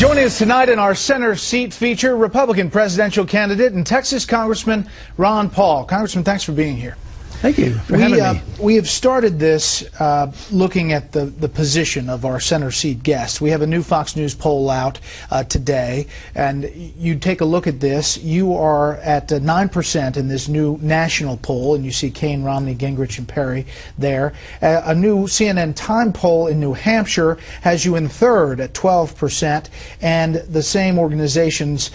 Joining us tonight in our center seat feature, Republican presidential candidate and Texas Congressman Ron Paul. Congressman, thanks for being here. Thank you for having me. We have started this looking at the position of our center seat guests. We have a new Fox News poll out today, and you take a look at this. You are at 9% in this new national poll, and you see Kaine, Romney, Gingrich, and Perry there. A new CNN Time poll in New Hampshire has you in third at 12%, and the same organizations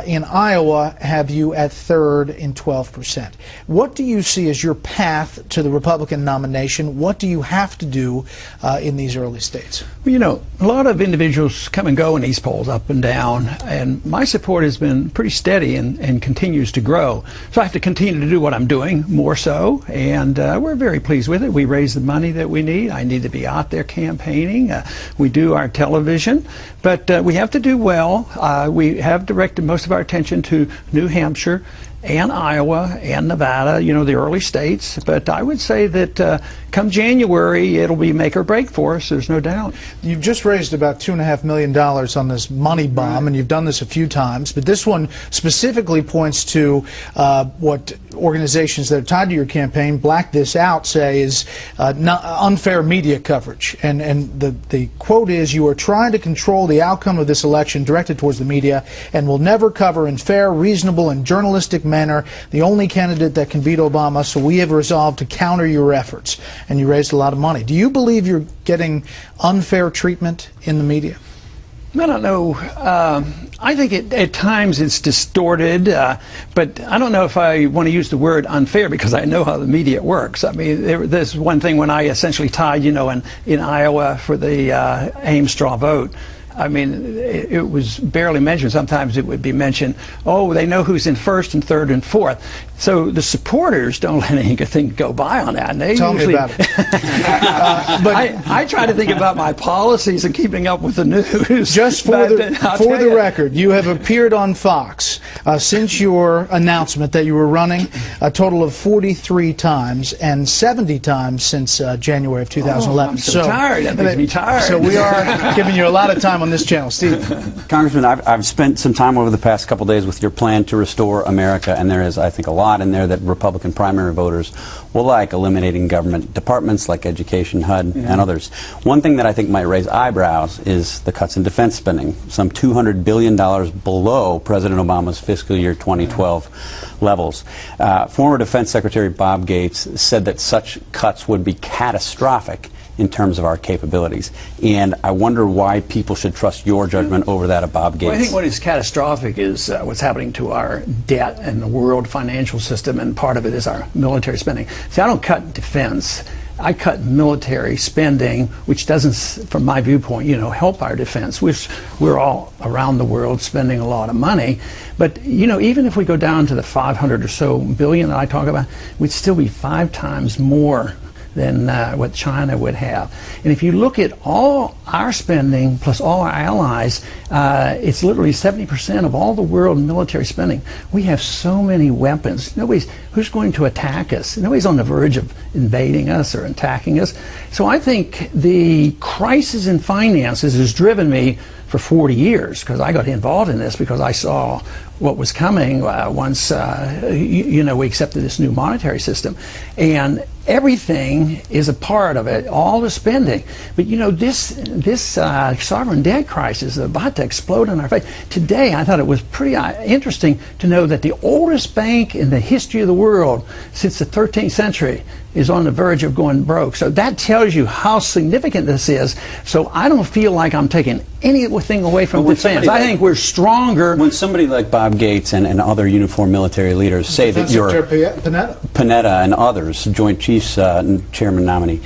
in Iowa have you at third in 12%. What do you see as your path to the Republican nomination? What do you have to do in these early states? Well, you know, a lot of individuals come and go in these polls, up and down, and my support has been pretty steady and continues to grow. So I have to continue to do what I'm doing, more so, and we're very pleased with it. We raise the money that we need. I need to be out there campaigning. We do our television, but we have to do well. We have directed most of our attention to New Hampshire and Iowa and Nevada, you know, the early states. But I would say that come January, it'll be make or break for us, there's no doubt. You've just raised about $2.5 million on this money bomb, and you've done this a few times, but this one specifically points to what organizations that are tied to your campaign, Black This Out, say is unfair media coverage. And the quote is, "You are trying to control the outcome of this election directed towards the media and will never cover in fair, reasonable, and journalistic manner the only candidate that can beat Obama, so we have resolved to counter your efforts." And you raised a lot of money. Do you believe you're getting unfair treatment in the media? I don't know. I think at times it's distorted, but I don't know if I want to use the word unfair because I know how the media works. I mean, there's one thing when I essentially tied, you know, in Iowa for the Ames straw vote. I mean, it was barely mentioned. Sometimes it would be mentioned, oh, they know who's in first and third and fourth. So the supporters don't let anything go by on that. And they Tell usually, me about it. But I try to think about my policies and keeping up with the news. Just for the record, you have appeared on Fox since your announcement that you were running a total of 43 times and 70 times since January of 2011. Oh, I'm so tired. That makes me tired. So we are giving you a lot of time on this channel. Steve. Congressman, I've spent some time over the past couple days with your plan to restore America, and there is, I think, a lot in there that Republican primary voters will like, eliminating government departments like education, HUD, and others. One thing that I think might raise eyebrows is the cuts in defense spending, some $200 billion below President Obama's fiscal year 2012 levels. Former Defense Secretary Bob Gates said that such cuts would be catastrophic in terms of our capabilities. And I wonder why people should trust your judgment over that of Bob Gates. Well, I think what is catastrophic is what's happening to our debt and the world financial system, and part of it is our military spending. See, I don't cut defense. I cut military spending, which doesn't, from my viewpoint, you know, help our defense. We're all around the world spending a lot of money. But, you know, even if we go down to the 500 or so billion that I talk about, we'd still be 5 times more than what China would have. And if you look at all our spending plus all our allies, it's literally 70% of all the world military spending. We have so many weapons. Who's going to attack us? Nobody's on the verge of invading us or attacking us. So I think the crisis in finances has driven me for 40 years, because I got involved in this because I saw what was coming once you know, we accepted this new monetary system. And everything is a part of it, all the spending. But you know, this sovereign debt crisis is about to explode in our face. Today, I thought it was pretty interesting to know that the oldest bank in the history of the world since the 13th century is on the verge of going broke. So that tells you how significant this is. So I don't feel like I'm taking anything away from defense. I think we're stronger. When somebody like Bob Gates and other uniformed military leaders say that you're Panetta and others, Joint Chiefs Chairman nominee,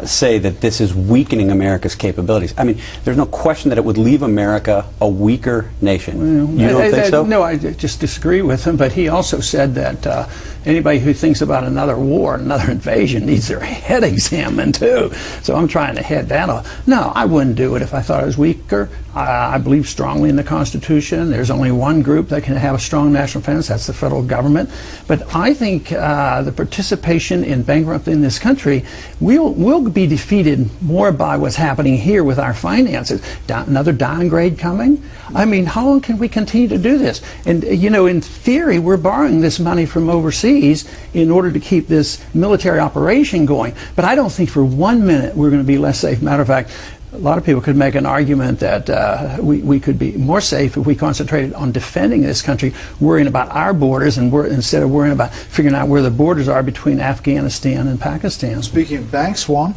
say that this is weakening America's capabilities. I mean, there's no question that it would leave America a weaker nation. You don't think so? No, I just disagree with him. But he also said that anybody who thinks about another war, another invasion, needs their head examined too. So I'm trying to head that off. No, I wouldn't do it if I thought I was weaker. I believe strongly in the Constitution. There's only one group that can have a strong national defense. That's the federal government. But I think the participation in bankrupting this country will be defeated more by what's happening here with our finances. Another downgrade coming? I mean, how long can we continue to do this? And, you know, in theory, we're borrowing this money from overseas in order to keep this military operation going. But I don't think for 1 minute we're going to be less safe. Matter of fact, a lot of people could make an argument that we could be more safe if we concentrated on defending this country, worrying about our borders, and instead of worrying about figuring out where the borders are between Afghanistan and Pakistan. Speaking of banks, Juan?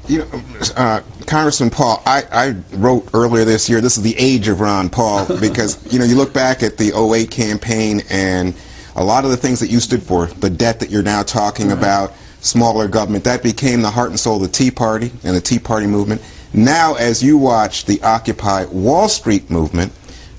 You know, Congressman Paul, I wrote earlier this year, this is the age of Ron Paul, because, you know, you look back at the '08 campaign and a lot of the things that you stood for, the debt that you're now talking about, smaller government, that became the heart and soul of the Tea Party and the Tea Party movement. Now, as you watch the Occupy Wall Street movement,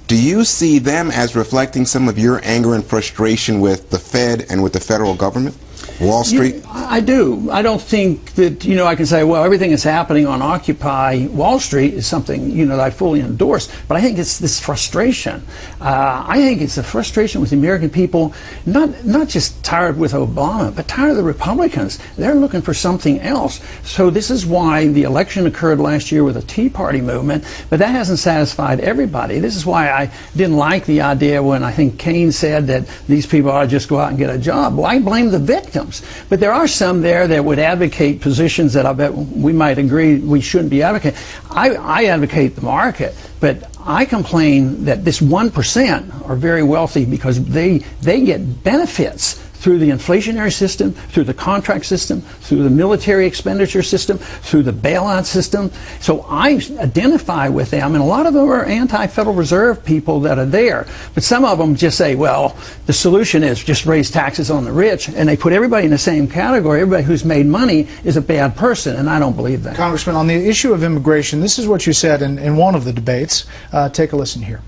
do you see them as reflecting some of your anger and frustration with the Fed and with the federal government? Wall Street? Yeah, I do. I don't think that, you know, I can say, well, everything that's happening on Occupy Wall Street is something, you know, that I fully endorse. But I think it's this frustration. I think it's a frustration with the American people, not just tired with Obama, but tired of the Republicans. They're looking for something else. So this is why the election occurred last year with the Tea Party movement, but that hasn't satisfied everybody. This is why I didn't like the idea when I think Keynes said that these people ought to just go out and get a job. Well, I blame the victims. But there are some there that would advocate positions that I bet we might agree we shouldn't be advocating. I advocate the market, but I complain that this 1% are very wealthy because they get benefits through the inflationary system, through the contract system, through the military expenditure system, through the bailout system. So I identify with them, and a lot of them are anti-Federal Reserve people that are there. But some of them just say, well, the solution is just raise taxes on the rich, and they put everybody in the same category. Everybody who's made money is a bad person, and I don't believe that. Congressman, on the issue of immigration, this is what you said in one of the debates. Take a listen here.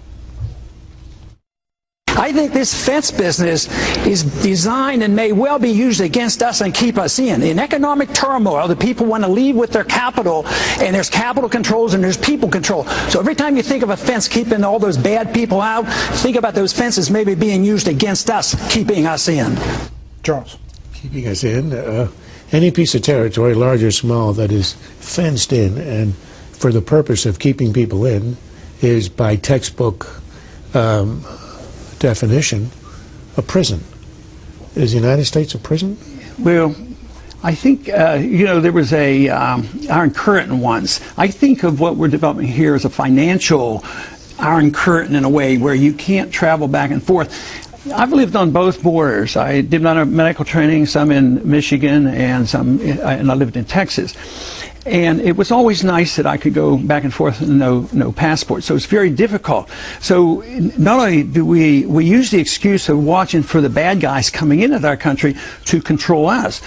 I think this fence business is designed and may well be used against us and keep us in. In economic turmoil, the people want to leave with their capital, and there's capital controls and there's people control. So every time you think of a fence keeping all those bad people out, think about those fences maybe being used against us, keeping us in. Charles. Keeping us in. Any piece of territory, large or small, that is fenced in and for the purpose of keeping people in is by textbook definition a prison. Is the United States a prison? Well, I think, you know, there was a Iron Curtain once. I think of what we're developing here as a financial Iron Curtain in a way where you can't travel back and forth. I've lived on both borders. I did my medical training, some in Michigan and I lived in Texas. And it was always nice that I could go back and forth with no passport. So it's very difficult. So not only do we use the excuse of watching for the bad guys coming into our country to control us.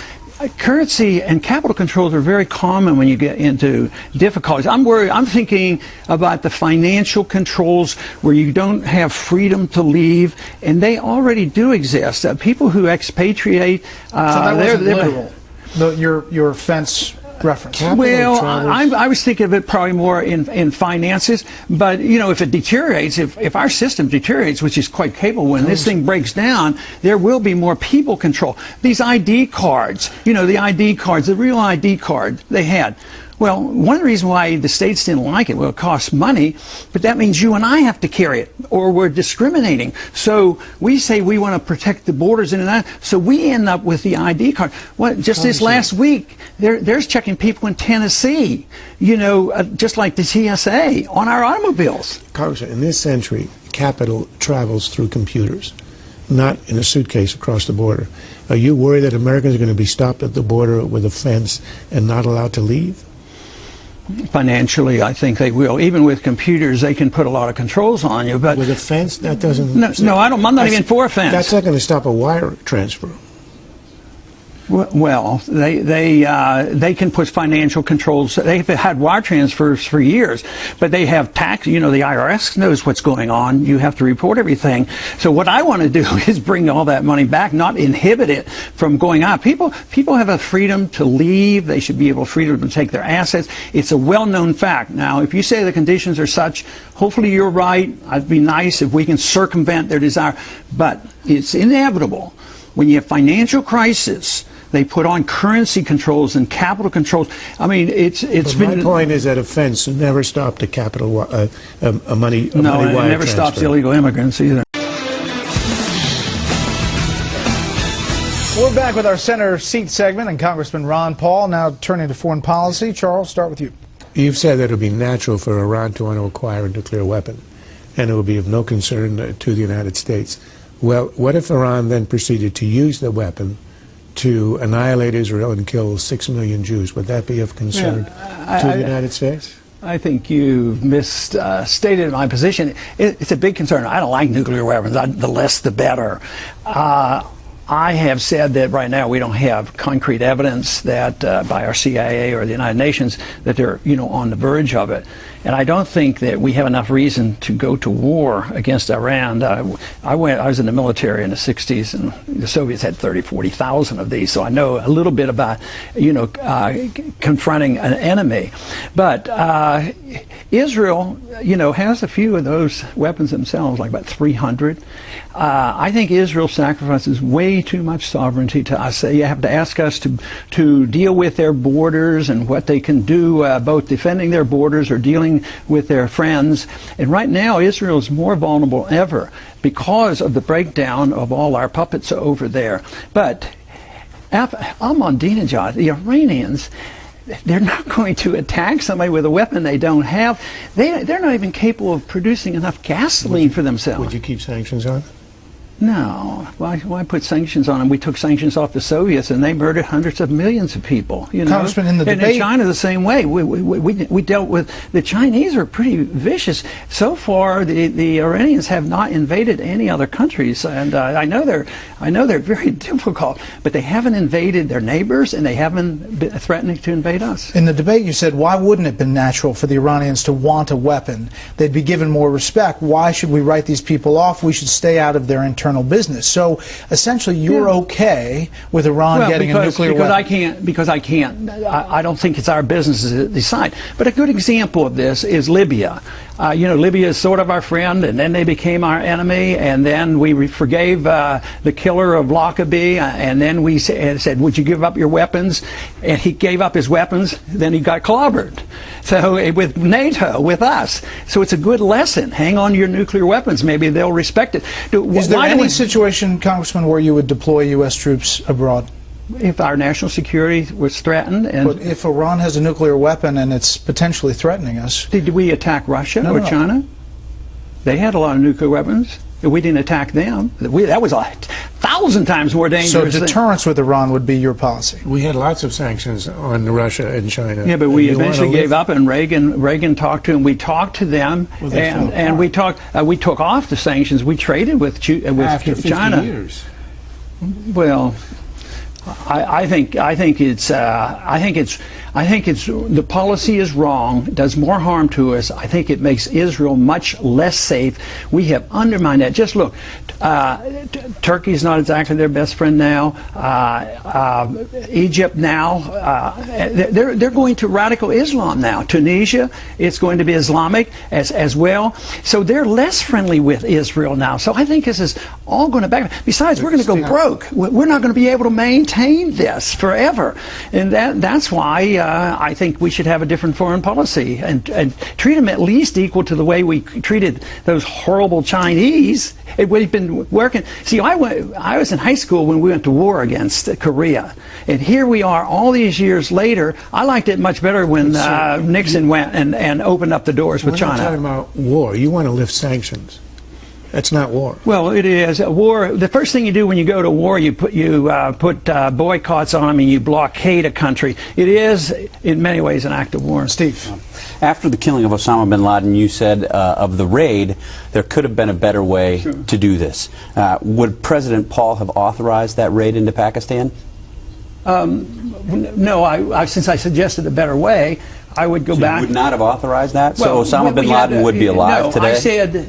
Currency and capital controls are very common when you get into difficulties. I'm thinking about the financial controls where you don't have freedom to leave, and they already do exist. People who expatriate, so that wasn't literal. Your fence reference. Well, I was thinking of it probably more in finances, but you know, if it deteriorates, if our system deteriorates, which is quite capable, when this thing breaks down, there will be more people control. These ID cards, you know, the ID cards, the real ID card they had. Well, one of the reasons why the states didn't like it, well, it costs money, but that means you and I have to carry it, or we're discriminating. So we say we want to protect the borders in and out, so we end up with the ID card. Just this last week, there's checking people in Tennessee, you know, just like the TSA, on our automobiles. Congressman, in this century, capital travels through computers, not in a suitcase across the border. Are you worried that Americans are going to be stopped at the border with a fence and not allowed to leave? Financially, I think they will. Even with computers, they can put a lot of controls on you. But with a fence, that doesn't. No, I'm not even for a fence. That's not going to stop a wire transfer. Well, they can put financial controls. They've had wire transfers for years, but they have tax. You know, the IRS knows what's going on. You have to report everything. So what I want to do is bring all that money back, not inhibit it from going on. People have a freedom to leave. They should be able freedom to take their assets. It's a well-known fact. Now, if you say the conditions are such, hopefully you're right. It'd be nice if we can circumvent their desire, but it's inevitable. When you have financial crisis, they put on currency controls and capital controls. I mean, it's been. My point is that a fence never stopped a capital a money wire No, it never transfer. stops illegal immigrants either. We're back with our center seat segment and Congressman Ron Paul. Now turning to foreign policy. Charles, start with you. You've said that it would be natural for Iran to want to acquire a nuclear weapon, and it would be of no concern to the United States. Well, what if Iran then proceeded to use the weapon to annihilate Israel and kill 6 million Jews? Would that be of concern to the United States? I think you misstated my position. It's a big concern. I don't like nuclear weapons. The less, the better. I have said that right now we don't have concrete evidence that by our CIA or the United Nations that they're on the verge of it. And I don't think that we have enough reason to go to war against Iran. I was in the military in the 60s, and the Soviets had 30, 40,000 of these, so I know a little bit about, confronting an enemy. But Israel, has a few of those weapons themselves, like about 300. I think Israel sacrifices way too much sovereignty to us. You have to ask us to deal with their borders and what they can do, both defending their borders or dealing with their friends. And right now, Israel is more vulnerable than ever because of the breakdown of all our puppets over there. But Ahmadinejad, the Iranians, they're not going to attack somebody with a weapon they don't have. They're not even capable of producing enough gasoline for themselves. Would you keep sanctions on? No. Why put sanctions on them? We took sanctions off the Soviets, and they murdered hundreds of millions of people. Congressman, in the debate, and in China the same way. We dealt with the Chinese are pretty vicious. So far, the Iranians have not invaded any other countries, and I know they're very difficult, but they haven't invaded their neighbors, and they haven't been threatening to invade us. In the debate, you said, why wouldn't it have been natural for the Iranians to want a weapon? They'd be given more respect. Why should we write these people off? We should stay out of their internal business. So essentially, you're okay with Iran getting a nuclear weapon. I don't think it's our business to decide. But a good example of this is Libya. Libya is sort of our friend, and then they became our enemy, and then we forgave the killer of Lockerbie, and then we said, would you give up your weapons? And he gave up his weapons, then he got clobbered. So with NATO, with us. So it's a good lesson. Hang on to your nuclear weapons. Maybe they'll respect it. Is there any situation, Congressman, where you would deploy U.S. troops abroad? If our national security was threatened, but if Iran has a nuclear weapon and it's potentially threatening us, did we attack Russia or China? They had a lot of nuclear weapons. We didn't attack them. That was 1,000 times more dangerous. So deterrence with Iran would be your policy. We had lots of sanctions on Russia and China. Yeah, but we eventually gave up, and Reagan talked to them. We talked to them, and we took off the sanctions. We traded with after 50 China. years. Well, I think it's the policy is wrong. It does more harm to us. I think it makes Israel much less safe. We have undermined that. Just look, Turkey's not exactly their best friend now. Egypt now, they're going to radical Islam now. Tunisia, it's going to be Islamic as well. So they're less friendly with Israel now. So I think this is all going to back. Besides, we're going to go broke. We're not going to be able to maintain this forever, and that's why I think we should have a different foreign policy and treat them at least equal to the way we treated those horrible Chinese. We've been working. See, I was in high school when we went to war against Korea, and here we are all these years later. I liked it much better when Nixon went and opened up the doors with China. We're not talking about war. You want to lift sanctions. That's not war. Well, it is. War. The first thing you do when you go to war, you put boycotts on them and you blockade a country. It is, in many ways, an act of war. Steve. After the killing of Osama bin Laden, you said of the raid, there could have been a better way to do this. Would President Paul have authorized that raid into Pakistan? No, since I suggested a better way, I would go back. You would not have authorized that? Well, so Osama bin Laden would be alive today? I said,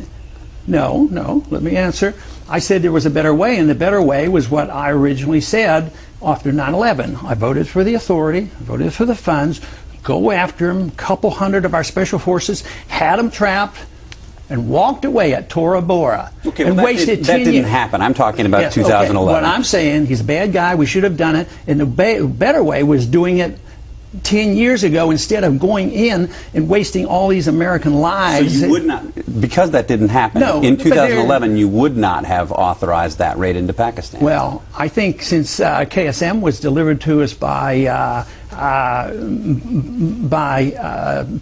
no, let me answer. I said there was a better way, and the better way was what I originally said after 9/11. I voted for the authority, I voted for the funds, go after them. A couple hundred of our special forces had them trapped and walked away at Tora Bora. Okay, and well, wasted 10 that didn't years. happen. I'm talking about Yes, 2011. Okay. What I'm saying, he's a bad guy, we should have done it, and the better way was doing it 10 years ago instead of going in and wasting all these American lives. So you would not, because that didn't happen, No, in but 2011 you would not have authorized that raid into Pakistan. Well, I think since KSM was delivered to us by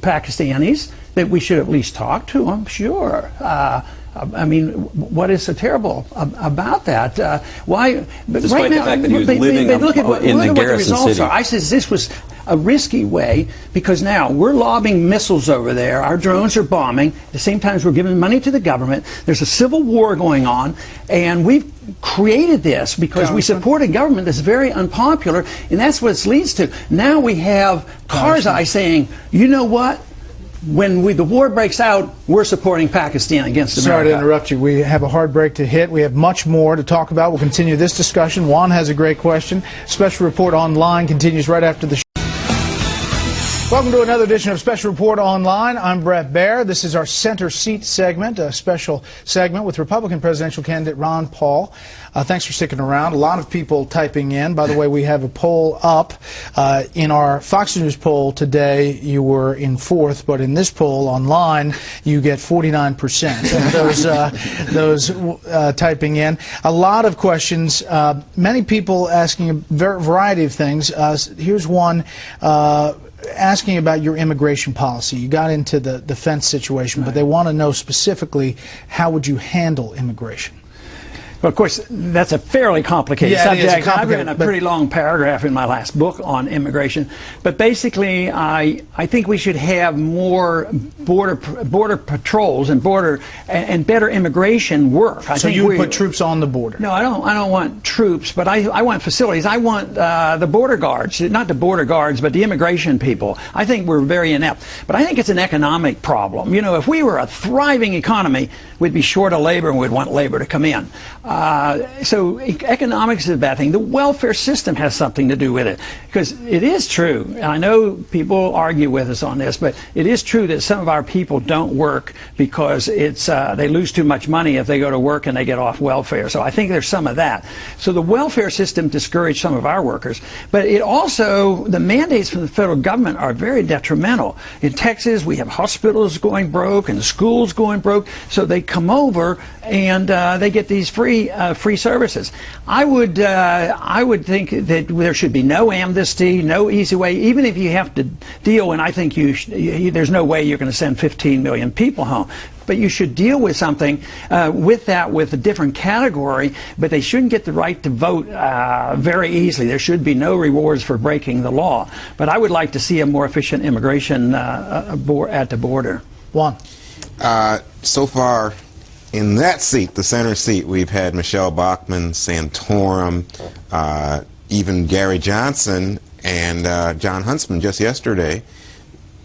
Pakistanis, that we should at least talk to them, sure. I mean, what is so terrible about that? Why? But Despite right the now, fact that he was living look at what, in look the at what the garrison results city. are. I said this was a risky way because now we're lobbing missiles over there. Our drones are bombing. At the same time, we're giving money to the government. There's a civil war going on, and we've created this because we support a government that's very unpopular, and that's what it leads to. Now we have Karzai saying, you know what? When the war breaks out, we're supporting Pakistan against America. Sorry to interrupt you. We have a hard break to hit. We have much more to talk about. We'll continue this discussion. Juan has a great question. Special Report Online continues right after the show. Welcome to another edition of Special Report Online. I'm Brett Baier. This is our Center Seat segment, a special segment with Republican presidential candidate Ron Paul. Thanks for sticking around. A lot of people typing in. By the way, we have a poll up. In our Fox News poll today, you were in fourth, but in this poll online, you get 49% of those typing in. A lot of questions, many people asking a variety of things. Here's one. Asking about your immigration policy. You got into the fence situation, but they want to know specifically how would you handle immigration? Well, of course, that's a fairly complicated subject. I've written a pretty long paragraph in my last book on immigration. But basically, I think we should have more border patrols and better immigration work. So you would put troops on the border? No, I don't want troops, but I want facilities. I want the border guards, not the border guards, but the immigration people. I think we're very inept. But I think it's an economic problem. You know, if we were a thriving economy, we'd be short of labor and we'd want labor to come in. So economics is a bad thing. The welfare system has something to do with it. Because it is true, and I know people argue with us on this, but it is true that some of our people don't work because they lose too much money if they go to work and they get off welfare. So I think there's some of that. So the welfare system discouraged some of our workers. But it also, the mandates from the federal government are very detrimental. In Texas, we have hospitals going broke and schools going broke. So they come over and they get these free services. I would think that there should be no amnesty, no easy way, even if you have to deal, and I think there's no way you're going to send 15 million people home. But you should deal with something with a different category, but they shouldn't get the right to vote very easily. There should be no rewards for breaking the law. But I would like to see a more efficient immigration at the border. Juan. So far, in that seat, the center seat, we've had Michelle Bachmann, Santorum, even Gary Johnson and John Huntsman just yesterday.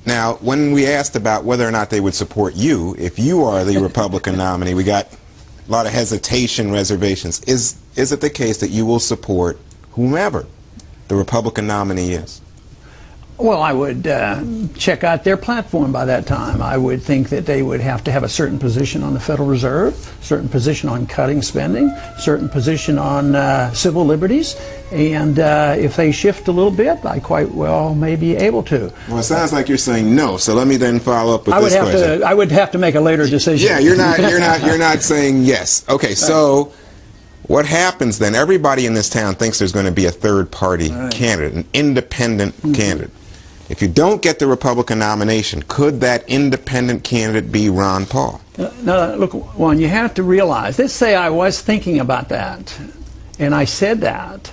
Now, when we asked about whether or not they would support you, if you are the Republican nominee, we got a lot of hesitation, reservations. Is it the case that you will support whomever the Republican nominee is? Well, I would check out their platform by that time. I would think that they would have to have a certain position on the Federal Reserve, certain position on cutting spending, certain position on civil liberties, and if they shift a little bit, I quite well may be able to. Well, it sounds like you're saying no. So let me then follow up with this question. I would have to make a later decision. Yeah, you're not saying yes. Okay, so what happens then? Everybody in this town thinks there's going to be a third-party candidate, an independent candidate. If you don't get the Republican nomination, could that independent candidate be Ron Paul? No, look, Juan, you have to realize, let's say I was thinking about that, and I said that.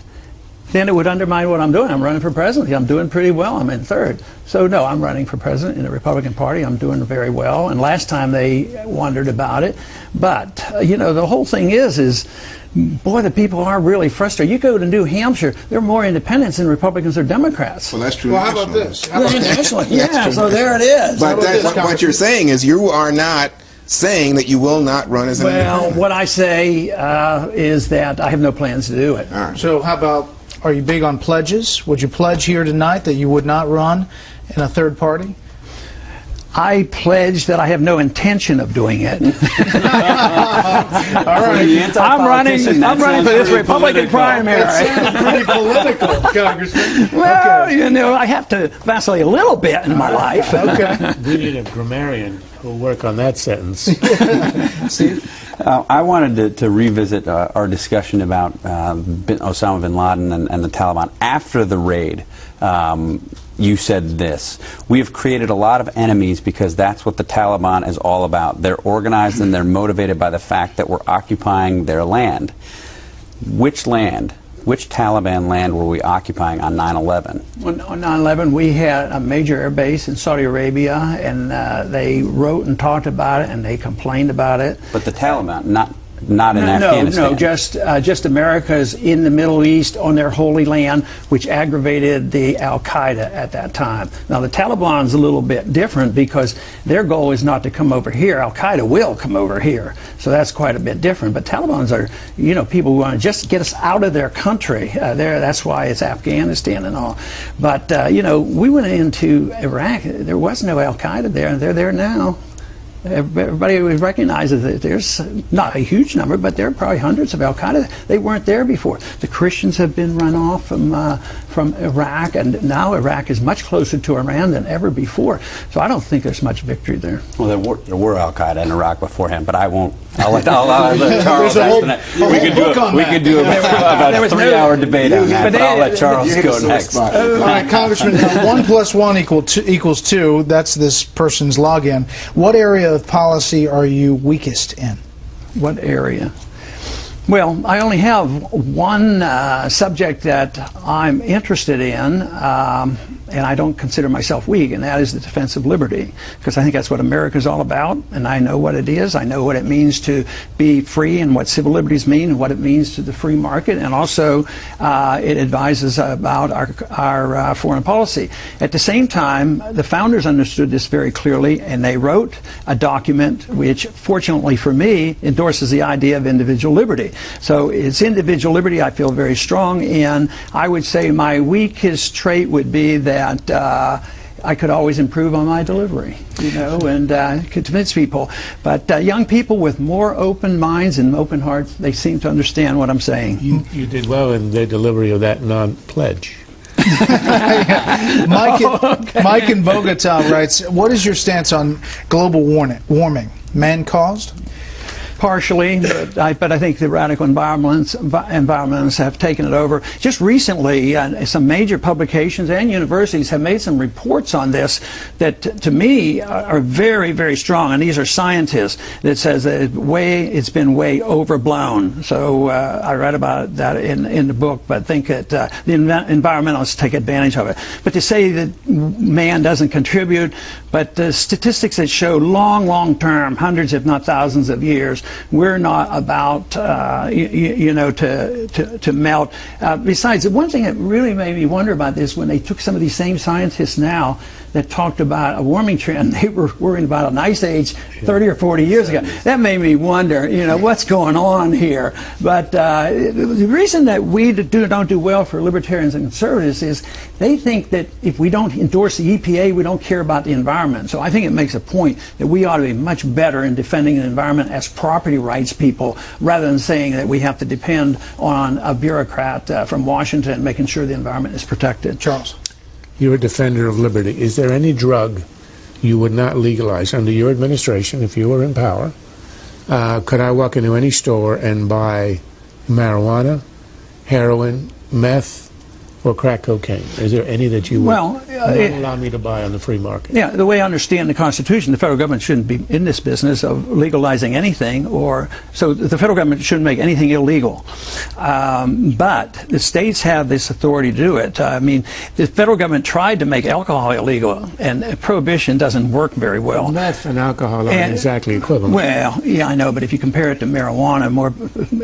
then it would undermine what I'm doing. I'm running for president. I'm doing pretty well. I'm in third. So no, I'm running for president in the Republican Party. I'm doing very well. And last time they wondered about it. But, you know, the whole thing is boy, the people are really frustrated. You go to New Hampshire, there are more independents than Republicans or Democrats. Well, that's true. Well, how about this? How about this? Nationally, yeah, so there it is. But what you're saying is you are not saying that you will not run as an independent. Well, what I say is that I have no plans to do it. All right. So how about, are you big on pledges? Would you pledge here tonight that you would not run in a third party? I pledge that I have no intention of doing it. All right. I'm running for this Republican primary. That sounds pretty political, Congressman. Well, Okay. you know, I have to vacillate a little bit in my life. Okay. We need a grammarian who'll work on that sentence. Steve? I wanted to revisit our discussion about Osama bin Laden and the Taliban. After the raid, you said this: we have created a lot of enemies because that's what the Taliban is all about. They're organized and they're motivated by the fact that we're occupying their land. Which land? Which Taliban land were we occupying on 9/11? On 9/11, we had a major air base in Saudi Arabia, and they wrote and talked about it, and they complained about it. But the Taliban, not in Afghanistan. No, just America's in the Middle East on their holy land, which aggravated the Al-Qaeda at that time. Now, the Taliban's a little bit different because their goal is not to come over here. Al-Qaeda will come over here. So that's quite a bit different. But Talibans are, you know, people who want to just get us out of their country. That's why it's Afghanistan and all. But, you know, we went into Iraq. There was no Al-Qaeda there, and they're there now. Everybody recognizes that there's not a huge number, but there are probably hundreds of Al-Qaeda. They weren't there before. The Christians have been run off from Iraq, and now Iraq is much closer to Iran than ever before. So I don't think there's much victory there. Well, there were Al-Qaeda in Iraq beforehand, but I won't. I'll let Charles There's a whole next. book on We that. could do about a 3-hour debate on that, but I'll let Charles go next. All right, Congressman, 1 + 1 equals 2. That's this person's login. What area of policy are you weakest in? What area? Well, I only have one subject that I'm interested in, and I don't consider myself weak, and that is the defense of liberty, because I think that's what America's all about, and I know what it is. I know what it means to be free and what civil liberties mean and what it means to the free market, and also it advises about our foreign policy. At the same time, the founders understood this very clearly, and they wrote a document which, fortunately for me, endorses the idea of individual liberty. So it's individual liberty I feel very strong in. I would say my weakest trait would be that I could always improve on my delivery, you know, and convince people. But young people with more open minds and open hearts, they seem to understand what I'm saying. You did well in the delivery of that non-pledge. Mike in Bogota writes, what is your stance on global warming? Man-caused? Partially, but I think the radical environmentalists have taken it over. Just recently, some major publications and universities have made some reports on this that, to me, are very, very strong. And these are scientists that says that it's been way overblown. So I read about that in the book, but think that the environmentalists take advantage of it. But to say that man doesn't contribute, but the statistics that show long term, hundreds if not thousands of years, we're not about, to melt. Besides, one thing that really made me wonder about this, when they took some of these same scientists now that talked about a warming trend, they were worrying about an ice age 30 or 40 years ago. That made me wonder, what's going on here. But the reason that we don't do well for libertarians and conservatives is they think that if we don't endorse the EPA, we don't care about the environment. So I think it makes a point that we ought to be much better in defending the environment as property rights people, rather than saying that we have to depend on a bureaucrat from Washington making sure the environment is protected. Charles. You're a defender of liberty. Is there any drug you would not legalize under your administration if you were in power? Could I walk into any store and buy marijuana, heroin, meth, or crack cocaine? Is there any that you would? Well, not allow me to buy on the free market. Yeah, the way I understand the Constitution, the federal government shouldn't be in this business of legalizing anything, so the federal government shouldn't make anything illegal. But the states have this authority to do it. I mean, the federal government tried to make alcohol illegal, and prohibition doesn't work very well. Meth and alcohol aren't exactly equivalent. Well, yeah, I know, but if you compare it to marijuana,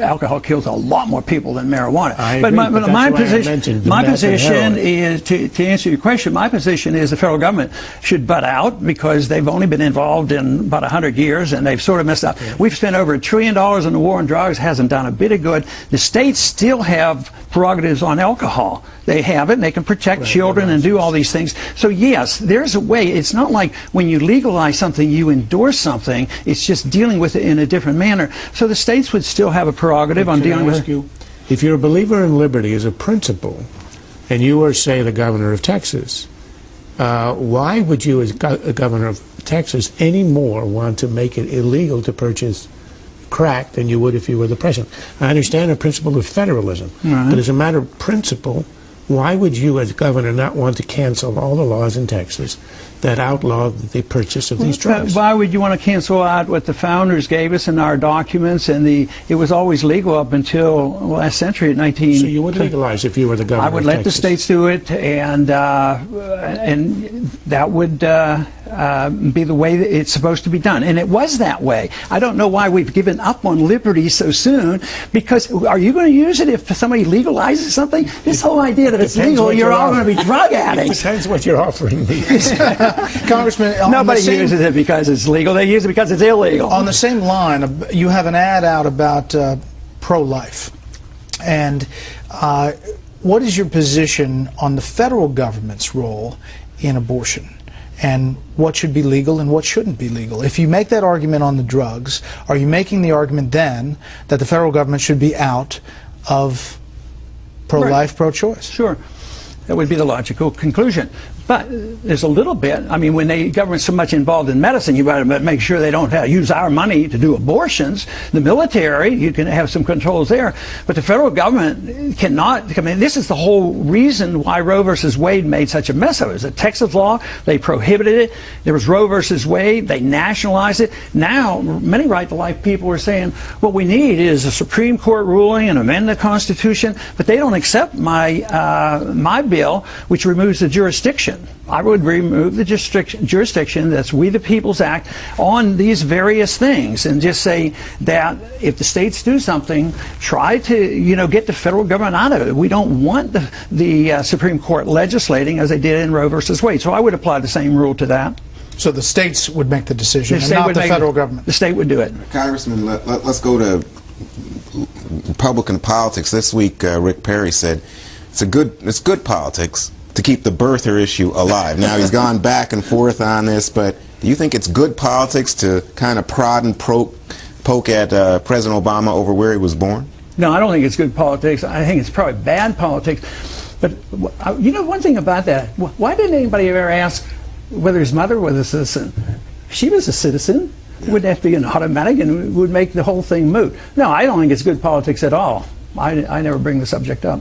alcohol kills a lot more people than marijuana. I agree, but my position is, to answer your question, my position is the federal government should butt out because they've only been involved in about 100 years and they've sort of messed up. Yeah. We've spent over $1 trillion in the war on drugs, hasn't done a bit of good. The states still have prerogatives on alcohol. They have it, and they can protect children and do all these things. So yes, there's a way. It's not like when you legalize something, you endorse something. It's just dealing with it in a different manner. So the states would still have a prerogative on dealing with it. If you're a believer in liberty as a principle, and you are, say, the governor of Texas, why would you, as governor of Texas, any more want to make it illegal to purchase crack than you would if you were the president? I understand the principle of federalism, but as a matter of principle, why would you, as governor, not want to cancel all the laws in Texas that outlaw the purchase of these drugs? Why would you want to cancel out what the founders gave us in our documents? And it was always legal up until last century, at 19. So you would legalize if you were the governor I would let the states do it, and that would be the way that it's supposed to be done. And it was that way. I don't know why we've given up on liberty so soon, because are you going to use it if somebody legalizes something? This whole idea that it's legal, you're all going to be drug addicts. It depends what you're offering me. Congressman, nobody uses it because it's legal. They use it because it's illegal. On the same line, you have an ad out about pro-life. And what is your position on the federal government's role in abortion? And what should be legal and what shouldn't be legal? If you make that argument on the drugs, are you making the argument then that the federal government should be out of pro-life, pro-choice? Sure. That would be the logical conclusion. But there's a little bit, I mean, when the government's so much involved in medicine, you got to make sure they don't use our money to do abortions. The military, you can have some controls there. But the federal government cannot, I mean, this is the whole reason why Roe versus Wade made such a mess of it. It was a Texas law, they prohibited it. There was Roe versus Wade, they nationalized it. Now, many right-to-life people are saying, what we need is a Supreme Court ruling and amend the Constitution, but they don't accept my bill, which removes the jurisdiction. I would remove the jurisdiction, that's We the People's Act, on these various things, and just say that if the states do something, try to get the federal government out of it. We don't want the Supreme Court legislating as they did in Roe versus Wade. So I would apply the same rule to that. So the states would make the decision, and not the federal government. The state would do it. Congressman, let's go to Republican politics. This week, Rick Perry said it's good politics to keep the birther issue alive. Now, he's gone back and forth on this, but do you think it's good politics to kind of prod and poke at President Obama over where he was born? No, I don't think it's good politics. I think it's probably bad politics. But one thing about that, why didn't anybody ever ask whether his mother was a citizen? If she was a citizen, it wouldn't have to be an automatic, and it would make the whole thing moot. No, I don't think it's good politics at all. I never bring the subject up.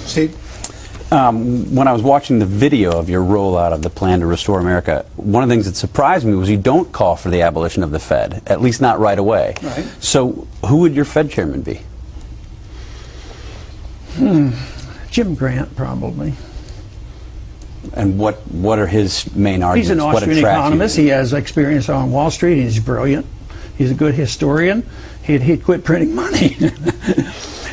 Steve? When I was watching the video of your rollout of the plan to restore America, one of the things that surprised me was you don't call for the abolition of the Fed, at least not right away. Right. So who would your Fed chairman be? Jim Grant, probably. And what are his main arguments? He's an Austrian economist. He has experience on Wall Street. He's brilliant. He's a good historian. He'd quit printing money.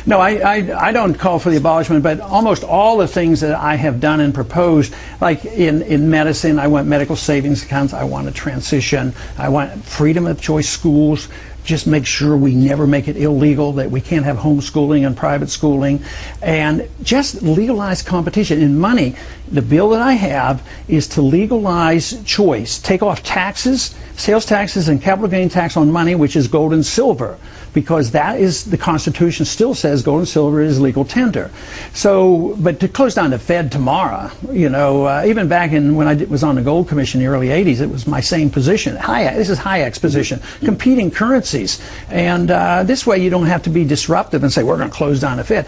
No, I don't call for the abolishment, but almost all the things that I have done and proposed, like in medicine, I want medical savings accounts, I want a transition, I want freedom of choice schools, just make sure we never make it illegal, that we can't have homeschooling and private schooling, and just legalize competition. In money, the bill that I have is to legalize choice, take off taxes, sales taxes and capital gain tax on money, which is gold and silver, because that is, the Constitution still says gold and silver is legal tender. So, but to close down the Fed tomorrow, even back when I was on the Gold Commission in the early 80s, it was my same position. This is Hayek's position, competing currencies. And this way you don't have to be disruptive and say, we're going to close down the Fed.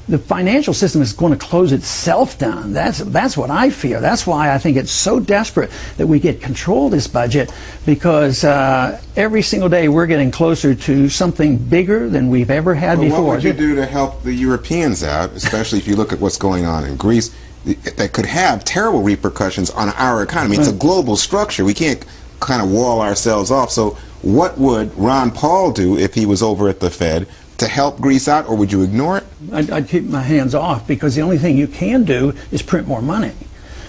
the financial system is going to close itself down. That's what I fear. That's why I think it's so desperate that we get control of this budget, because every single day we're getting closer to something bigger than we've ever had before. What would you do to help the Europeans out, especially if you look at what's going on in Greece, that could have terrible repercussions on our economy? It's a global structure. We can't kind of wall ourselves off. So what would Ron Paul do if he was over at the Fed to help Greece out, or would you ignore it? I'd keep my hands off, because the only thing you can do is print more money.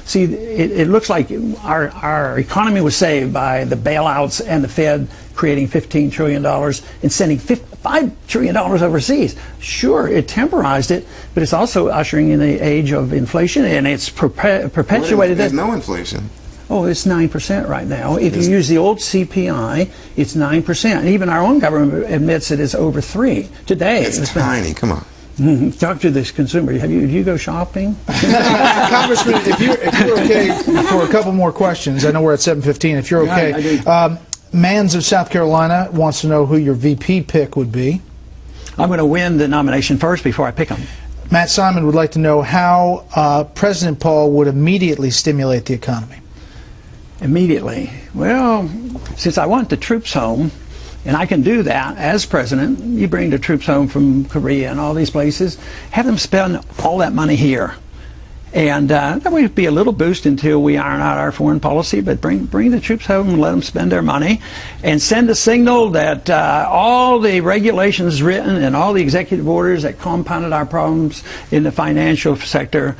See, it looks like our economy was saved by the bailouts and the Fed creating $15 trillion and sending $5 trillion overseas. Sure, it temporized it, but it's also ushering in the age of inflation, and it's perpetuated. There's no inflation. Oh, it's 9% right now. If you use the old CPI, it's 9%. And even our own government admits it is over 3 today. It's tiny. Come on. Talk to this consumer. Do you go shopping? Congressman, if you're okay for a couple more questions, I know we're at 7:15. If you're okay, Mans of South Carolina wants to know who your VP pick would be. I'm going to win the nomination first before I pick him. Matt Simon would like to know how President Paul would immediately stimulate the economy. Immediately. Well, since I want the troops home, and I can do that as president, you bring the troops home from Korea and all these places, have them spend all that money here. And that would be a little boost until we iron out our foreign policy, but bring the troops home and let them spend their money, and send a signal that all the regulations written and all the executive orders that compounded our problems in the financial sector,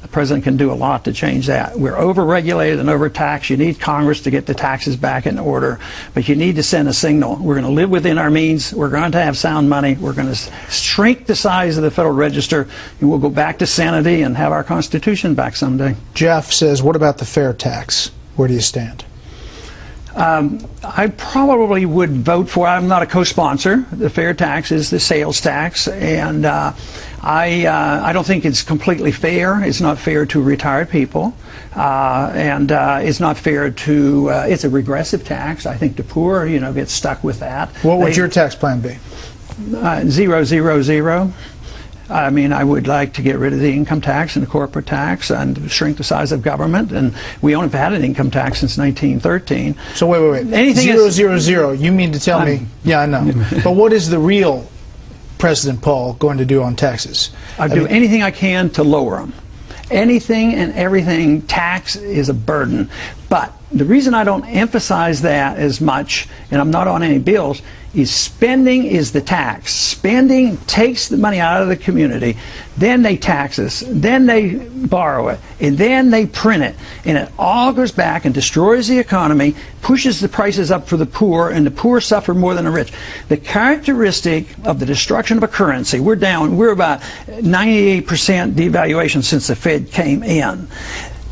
the president can do a lot to change that. We're over-regulated and overtaxed. You need Congress to get the taxes back in order, but you need to send a signal. We're going to live within our means. We're going to have sound money. We're going to shrink the size of the Federal Register, and we'll go back to sanity and have our Constitution back someday. Jeff says, what about the fair tax? Where do you stand? I probably would vote for, I'm not a co-sponsor, the fair tax is the sales tax, and I don't think it's completely fair. It's not fair to retired people, and it's not fair to, it's a regressive tax. I think the poor, get stuck with that. What would your tax plan be? 0, 0, 0. I mean, I would like to get rid of the income tax and the corporate tax and shrink the size of government. And we only have had an income tax since 1913. So wait. Anything 0, 0, 0. You mean to tell me? Yeah, I know. But what is the real President Paul going to do on taxes? I'd do anything I can to lower them. Anything and everything. Tax is a burden. But the reason I don't emphasize that as much, and I'm not on any bills, is spending is the tax. Spending takes the money out of the community, then they tax us, then they borrow it, and then they print it. And it all goes back and destroys the economy, pushes the prices up for the poor, and the poor suffer more than the rich. The characteristic of the destruction of a currency, we're about 98% devaluation since the Fed came in.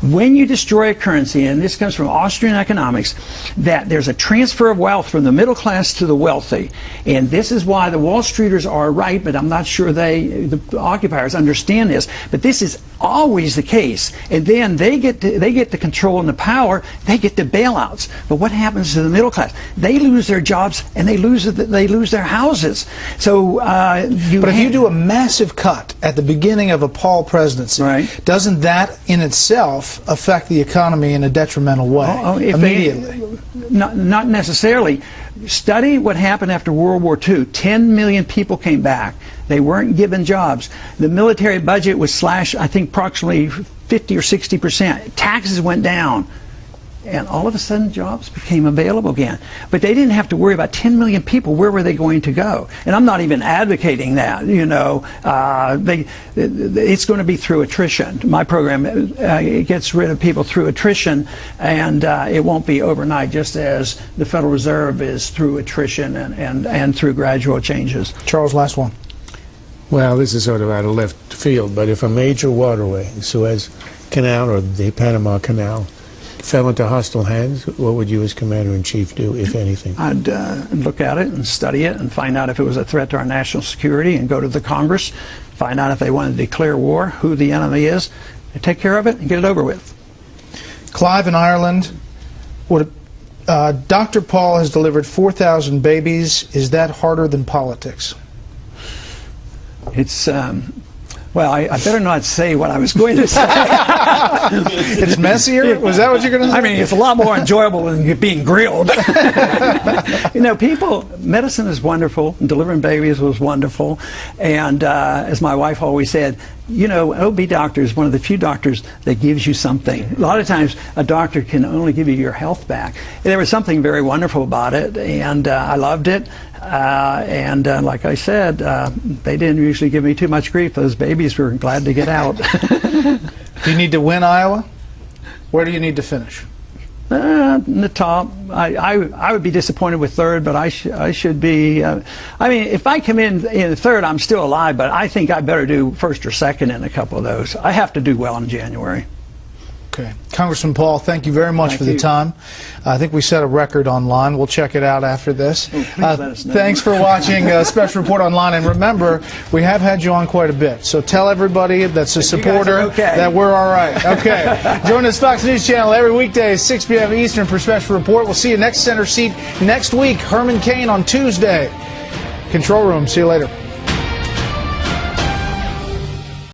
When you destroy a currency, and this comes from Austrian economics, that there's a transfer of wealth from the middle class to the wealthy. And this is why the Wall Streeters are right, but I'm not sure the occupiers understand this. But this is always the case. And then they get the control and the power, they get the bailouts. But what happens to the middle class? They lose their jobs and they lose their houses. So But if you do a massive cut at the beginning of a Paul presidency, right, doesn't that in itself affect the economy in a detrimental way immediately? Not necessarily. Study what happened after World War II. 10 million people came back. They weren't given jobs. The military budget was slashed, I think, approximately 50 or 60%. Taxes went down. And all of a sudden, jobs became available again. But they didn't have to worry about 10 million people. Where were they going to go? And I'm not even advocating that. It's going to be through attrition. My program it gets rid of people through attrition, and it won't be overnight, just as the Federal Reserve is through attrition and through gradual changes. Charles, last one. Well, this is sort of out of left field, but if a major waterway, the Suez Canal or the Panama Canal, fell into hostile hands, what would you as Commander-in-Chief do, if anything? I'd look at it and study it and find out if it was a threat to our national security, and go to the Congress, find out if they want to declare war, who the enemy is, and take care of it and get it over with. Clive in Ireland, Dr. Paul has delivered 4,000 babies. Is that harder than politics? It's Well, I better not say what I was going to say. It's messier? Was that what you're going to say? I mean, it's a lot more enjoyable than being grilled. You know, medicine is wonderful, and delivering babies was wonderful. And as my wife always said, you know, an OB doctor is one of the few doctors that gives you something. A lot of times, a doctor can only give you your health back. There was something very wonderful about it, and I loved it. Like I said, they didn't usually give me too much grief. Those babies were glad to get out. Do you need to win Iowa? Where do you need to finish? In the top. I would be disappointed with third, but I should be. I mean, if I come in third, I'm still alive, but I think I better do first or second in a couple of those. I have to do well in January. Okay. Congressman Paul, thank you very much for the time. I think we set a record online. We'll check it out after this. Oh, please let us know. Thanks for watching Special Report Online. And remember, we have had you on quite a bit. So tell everybody that's a supporter that we're all right. Okay. Join us Fox News Channel every weekday, 6 p.m. Eastern for Special Report. We'll see you next center seat next week. Herman Cain on Tuesday. Control Room. See you later.